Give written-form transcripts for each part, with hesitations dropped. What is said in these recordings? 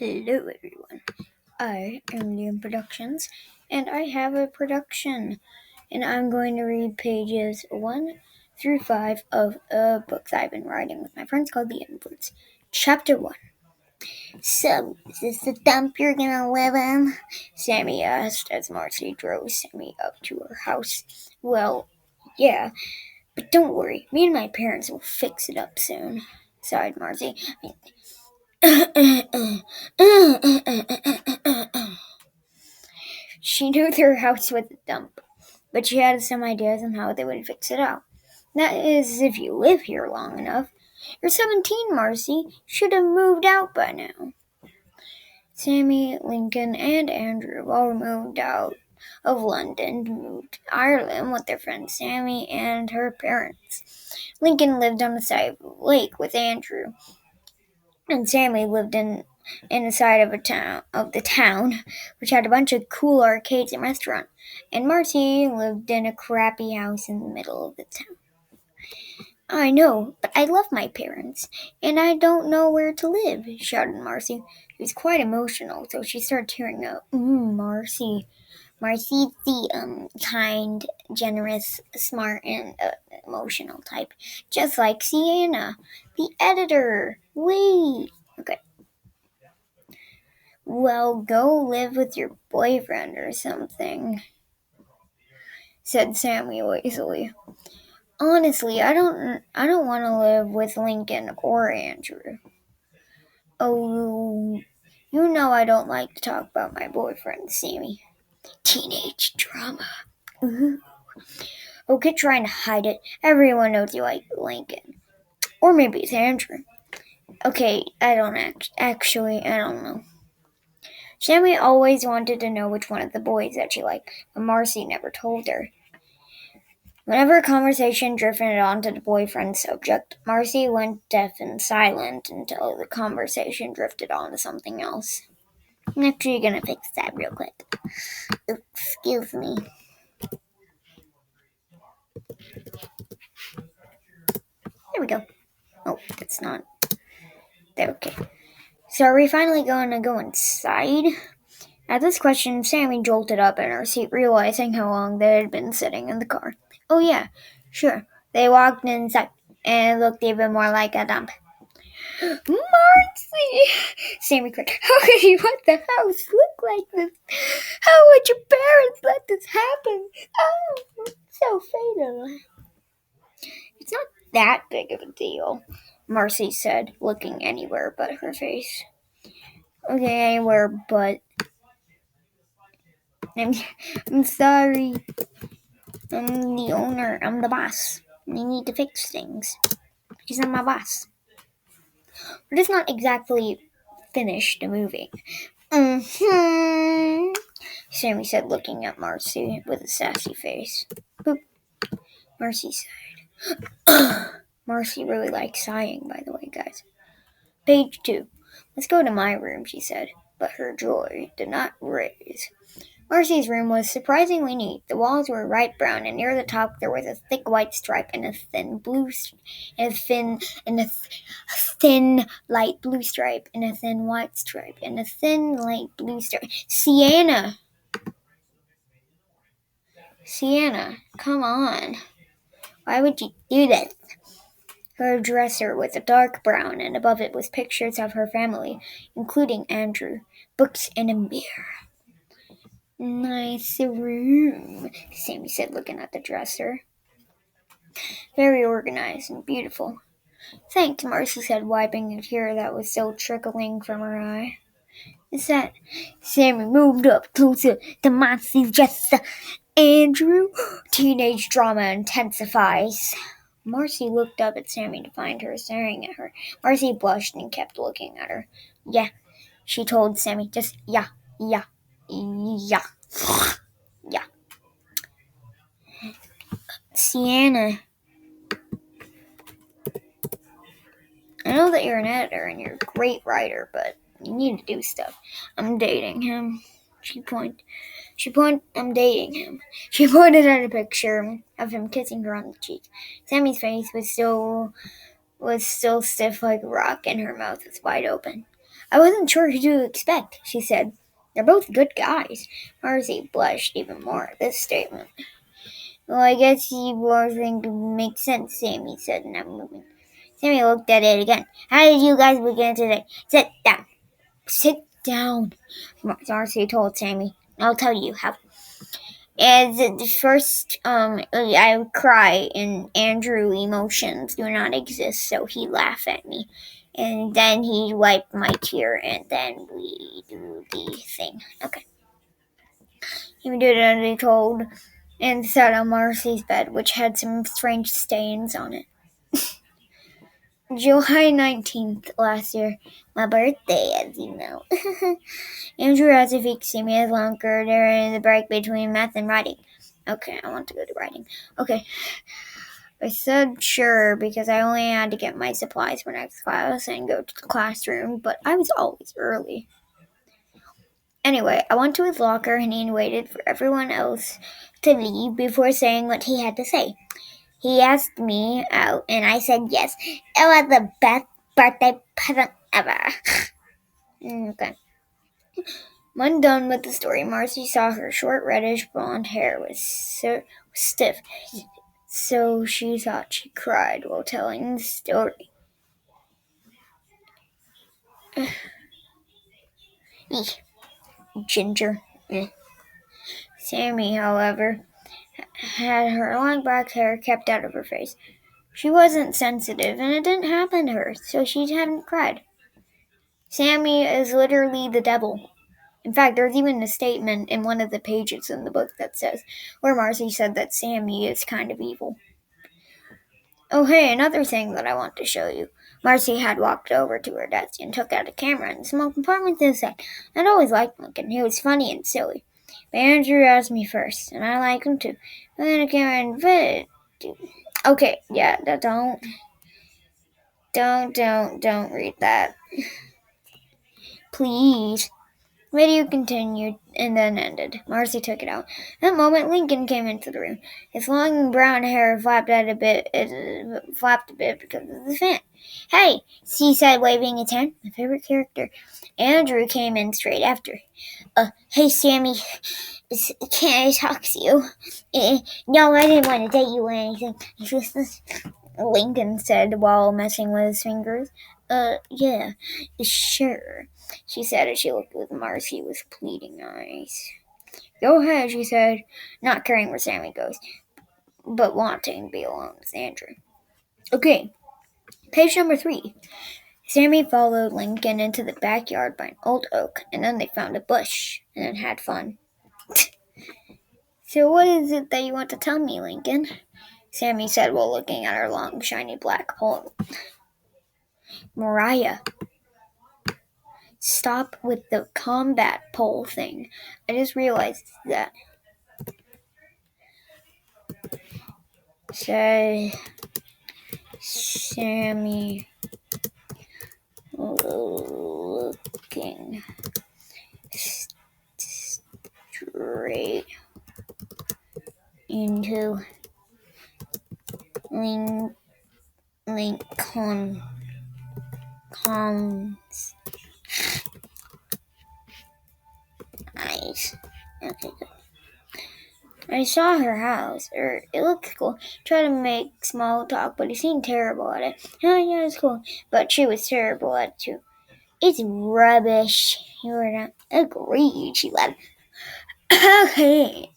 Hello everyone, I am Liam Productions, and I have a production, and I'm going to read pages 1 through 5 of a book that I've been writing with my friends called The Influence. Chapter 1. So, is this the dump you're gonna live in? Sammy asked as Marcy drove Sammy up to her house. Well, yeah, but don't worry, me and my parents will fix it up soon, sighed Marcy. She knew their house was a dump, but she had some ideas on how they would fix it out. That is, if you live here long enough. You're 17, Marcy. Should have moved out by now. Sammy, Lincoln, and Andrew all moved out of London to move to Ireland with their friend Sammy and her parents. Lincoln lived on the side of the lake with Andrew, and Sammy lived in the side of the town, which had a bunch of cool arcades and restaurants. And Marcy lived in a crappy house in the middle of the town. I know, but I love my parents, and I don't know where to live, shouted Marcy. She was quite emotional, so she started tearing up. Marcy. Marcy's the kind, generous, smart, and emotional type, just like Sienna, the editor. Wait. Okay. Well, go live with your boyfriend or something, said Sammy lazily. Honestly, I don't want to live with Lincoln or Andrew. Oh, you know I don't like to talk about my boyfriend, Sammy. Teenage drama. Ooh. Oh, quit trying to hide it. Everyone knows you like Lincoln. Or maybe it's Andrew. Okay, I don't know. Sammy always wanted to know which one of the boys that she liked, but Marcy never told her. Whenever a conversation drifted onto the boyfriend subject, Marcy went deaf and silent until the conversation drifted on to something else. I'm actually gonna fix that real quick. Excuse me. There we go. Oh, that's not... Okay. So are we finally going to go inside? At this question, Sammy jolted up in her seat, realizing how long they had been sitting in the car. Oh yeah, sure. They walked inside, and it looked even more like a dump. Marcy! Sammy cried. How could you let the house look like this? How would your parents let this happen? Oh, so fatal. It's not that big of a deal, Marcy said, looking anywhere but her face. Okay, anywhere but... I'm sorry. I'm the owner. I'm the boss. I need to fix things because I'm my boss. We're just not exactly finished moving. Sammy said, looking at Marcy with a sassy face. Boop. Marcy sighed. Marcy really likes sighing, by the way, guys. Page 2. Let's go to my room, she said, but her joy did not raise. Marcy's room was surprisingly neat. The walls were bright brown, and near the top there was a thick white stripe and a thin light blue stripe and a thin white stripe and a thin light blue stripe. Sienna, come on. Why would you do this? Her dresser was a dark brown, and above it was pictures of her family, including Andrew, books, and a mirror. Nice room, Sammy said, looking at the dresser. Very organized and beautiful. Thanks, Marcy said, wiping a tear that was still trickling from her eye. Is that... Sammy moved up closer to Marcy's dresser. Andrew, teenage drama intensifies. Marcy looked up at Sammy to find her staring at her. Marcy blushed and kept looking at her. Yeah, she told Sammy, just yeah. Yeah. Sienna, I know that you're an editor and you're a great writer, but you need to do stuff. I'm dating him. I'm dating him. She pointed at a picture of him kissing her on the cheek. Sammy's face was still stiff like a rock, and her mouth was wide open. I wasn't sure who to expect, she said. They're both good guys. Marcy blushed even more at this statement. Well, I guess you both think it makes sense, Sammy said, not moving. Sammy looked at it again. How did you guys begin today? Sit down. Sit down, Marcy told Sammy. I'll tell you how. As the first, I would cry, and Andrew emotions do not exist, so he laughed at me. And then he wiped my tear, and then we do the thing. Okay. He did as he told, and sat on Marcy's bed, which had some strange stains on it. July 19th last year. My birthday, as you know. Andrew asked if he could see me as longer during the break between math and writing. Okay, I want to go to writing. Okay. I said sure because I only had to get my supplies for next class and go to the classroom, but I was always early. Anyway, I went to his locker and he waited for everyone else to leave before saying what he had to say. He asked me out, and I said yes. It was the best birthday present ever. Okay. When done with the story, Marcy saw her short reddish blonde hair was stiff, so she thought she cried while telling the story. Ginger. Sammy, however, had her long black hair kept out of her face. She wasn't sensitive, and it didn't happen to her, so she hadn't cried. Sammy is literally the devil. In fact, there's even a statement in one of the pages in the book that says, where Marcy said that Sammy is kind of evil. Oh, hey, another thing that I want to show you. Marcy had walked over to her desk and took out a camera in the small compartment and said, I'd always liked Lincoln. He was funny and silly. But Andrew asked me first, and I like him too. And then I came and fit. Okay, yeah, don't read that. Please. Video continued and then ended. Marcy took it out. At that moment, Lincoln came into the room. His long brown hair flapped a bit because of the fan. Hey, he said, waving his hand. My favorite character. Andrew came in straight after. Hey, Sammy. Can I talk to you? No, I didn't want to date you or anything. Lincoln said while messing with his fingers. Yeah, sure, she said as she looked at Marcy with pleading eyes. Go ahead, she said, not caring where Sammy goes, but wanting to be alone with Andrew. Okay, page number 3. Sammy followed Lincoln into the backyard by an old oak, and then they found a bush, and then had fun. So what is it that you want to tell me, Lincoln? Sammy said while looking at her long, shiny black pole. Mariah. Stop with the combat pole thing. I just realized that. Said Sammy, looking straight into Lincoln's eyes. Okay, good. I saw her house. It looked cool. Tried to make small talk, but he seemed terrible at it. Oh, yeah, it's cool. But she was terrible at it, too. It's rubbish. You were not agreed, she laughed. Okay.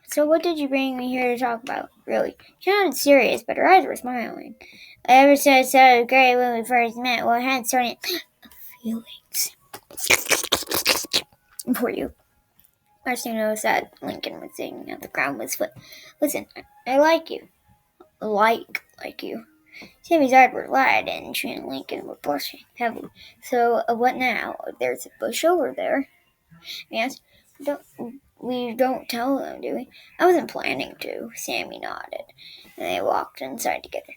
So what did you bring me here to talk about, really? She sounded serious, but her eyes were smiling. Ever since I was great when we first met, well, I had certain feelings for you. Marcy noticed that Lincoln was sitting at the ground with his foot. Listen, I like you. Like you. Sammy's eyes were wide, and she and Lincoln were blushing heavily. So, what now? There's a bush over there. Yes. We don't tell them, do we? I wasn't planning to. Sammy nodded, and they walked inside together.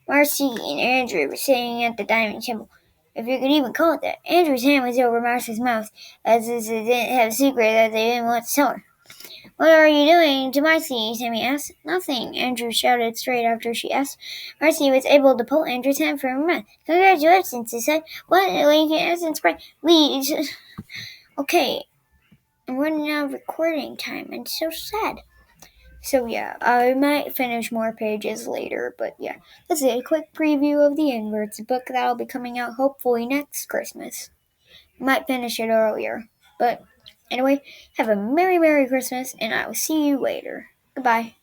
Marcy and Andrew were sitting at the dining table, if you could even call it that. Andrew's hand was over Marcy's mouth, as if they didn't have a secret that they didn't want to tell her. What are you doing to Marcy? Sammy asked. Nothing, Andrew shouted straight after she asked. Marcy was able to pull Andrew's hand from her mouth. Congratulations, he said. What? Lincoln Essence Spray. Please. Okay, I'm running out of recording time. I'm so sad. So yeah, I might finish more pages later, but yeah, that's a quick preview of The Inverts, a book that'll be coming out hopefully next Christmas. I might finish it earlier, but anyway, have a Merry Christmas, and I will see you later. Goodbye.